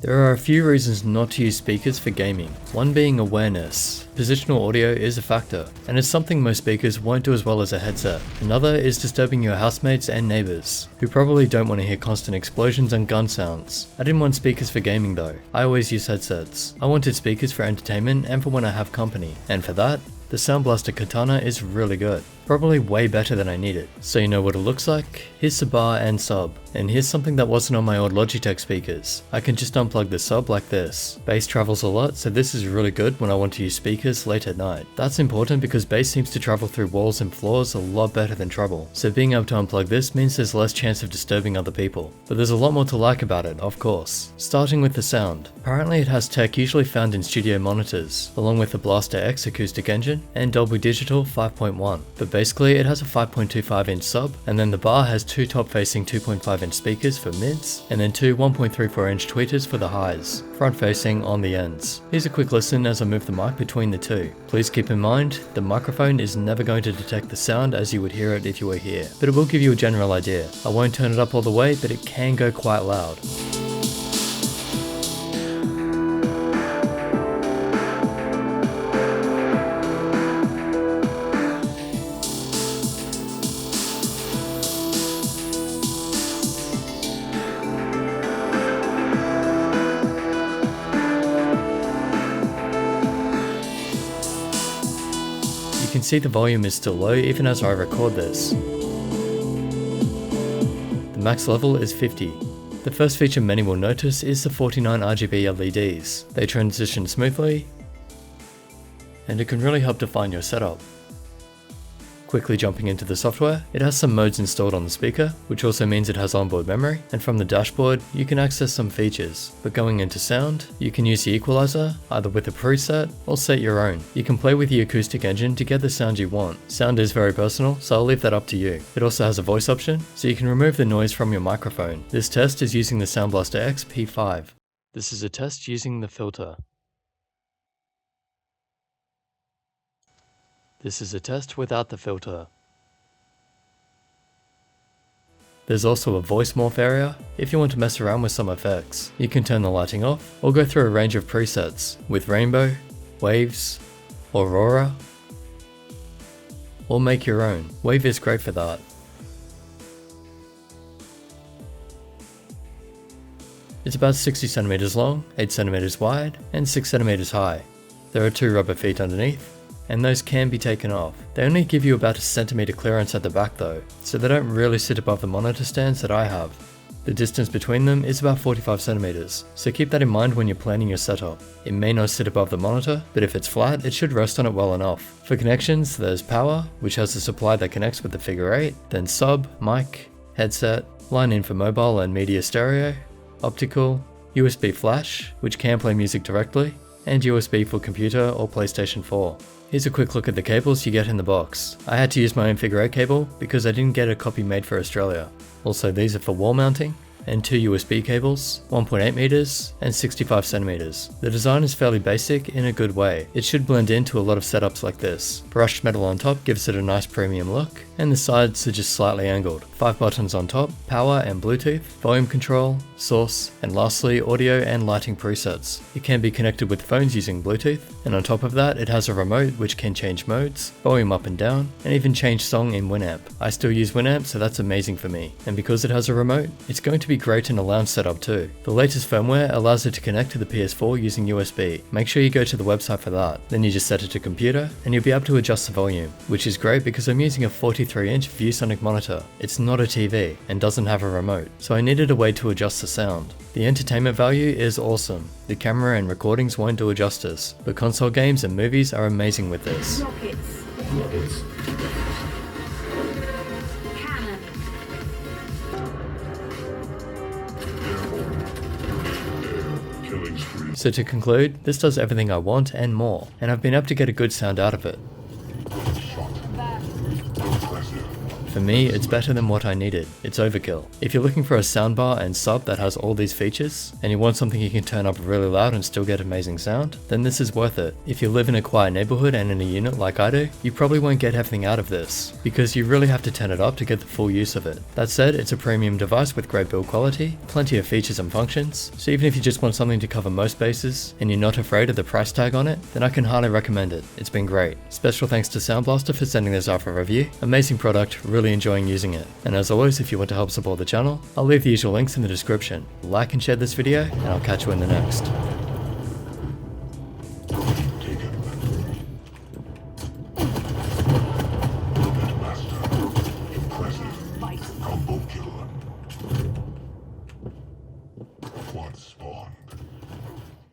There are a few reasons not to use speakers for gaming, one being awareness. Positional audio is a factor, and it's something most speakers won't do as well as a headset. Another is disturbing your housemates and neighbours, who probably don't want to hear constant explosions and gun sounds. I didn't want speakers for gaming though, I always use headsets. I wanted speakers for entertainment and for when I have company, and for that, the Sound Blaster Katana is really good. Probably way better than I needed. So you know what it looks like? Here's the bar and sub. And here's something that wasn't on my old Logitech speakers. I can just unplug the sub like this. Bass travels a lot, so this is really good when I want to use speakers late at night. That's important because bass seems to travel through walls and floors a lot better than treble. So being able to unplug this means there's less chance of disturbing other people. But there's a lot more to like about it, of course. Starting with the sound. Apparently it has tech usually found in studio monitors, along with the BlasterX acoustic engine and Dolby Digital 5.1. But basically it has a 5.25 inch sub, and then the bar has two top facing 2.5 inch speakers for mids, and then two 1.34 inch tweeters for the highs, front facing on the ends. Here's a quick listen as I move the mic between the two. Please keep in mind, the microphone is never going to detect the sound as you would hear it if you were here, but it will give you a general idea. I won't turn it up all the way, but it can go quite loud. You can see the volume is still low even as I record this. The max level is 50. The first feature many will notice is the 49 RGB LEDs. They transition smoothly, and it can really help define your setup. Quickly jumping into the software, it has some modes installed on the speaker, which also means it has onboard memory, and from the dashboard you can access some features. But going into sound, you can use the equalizer, either with a preset, or set your own. You can play with the acoustic engine to get the sound you want. Sound is very personal, so I'll leave that up to you. It also has a voice option, so you can remove the noise from your microphone. This test is using the Sound BlasterX P5. This is a test using the filter. This is a test without the filter. There's also a voice morph area if you want to mess around with some effects. You can turn the lighting off or go through a range of presets with rainbow, waves, aurora, or make your own. Wave is great for that. It's about 60 centimeters long, 8 centimeters wide, and 6 centimeters high. There are two rubber feet underneath, and those can be taken off. They only give you about a centimeter clearance at the back though, so they don't really sit above the monitor stands that I have. The distance between them is about 45 centimeters, so keep that in mind when you're planning your setup. It may not sit above the monitor, but if it's flat, it should rest on it well enough. For connections, there's power, which has a supply that connects with the figure 8, then sub, mic, headset, line in for mobile and media stereo, optical, USB flash, which can play music directly, and USB for computer or PlayStation 4. Here's a quick look at the cables you get in the box. I had to use my own figure 8 cable because I didn't get a copy made for Australia. Also these are for wall mounting, and two USB cables, 1.8 meters and 65 centimeters. The design is fairly basic in a good way. It should blend into a lot of setups like this. Brushed metal on top gives it a nice premium look, and the sides are just slightly angled. 5 buttons on top, power and Bluetooth, volume control, source, and lastly audio and lighting presets. It can be connected with phones using Bluetooth, and on top of that it has a remote which can change modes, volume up and down, and even change song in Winamp. I still use Winamp, so that's amazing for me. And because it has a remote, it's going to be great in a lounge setup too. The latest firmware allows it to connect to the PS4 using USB. Make sure you go to the website for that. Then you just set it to computer, and you'll be able to adjust the volume, which is great because I'm using a 43-inch ViewSonic monitor. It's not a TV, and doesn't have a remote, so I needed a way to adjust the sound. The entertainment value is awesome. The camera and recordings won't do it justice, but console games and movies are amazing with this. Rockets. Cannon. So to conclude, this does everything I want and more, and I've been able to get a good sound out of it. For me, it's better than what I needed. It's overkill. If you're looking for a soundbar and sub that has all these features, and you want something you can turn up really loud and still get amazing sound, then this is worth it. If you live in a quiet neighborhood and in a unit like I do, you probably won't get everything out of this, because you really have to turn it up to get the full use of it. That said, it's a premium device with great build quality, plenty of features and functions, so even if you just want something to cover most bases, and you're not afraid of the price tag on it, then I can highly recommend it. It's been great. Special thanks to Sound Blaster for sending this out for review. Amazing product, really enjoying using it. And as always, if you want to help support the channel, I'll leave the usual links in the description. Like and share this video, and I'll catch you in the next.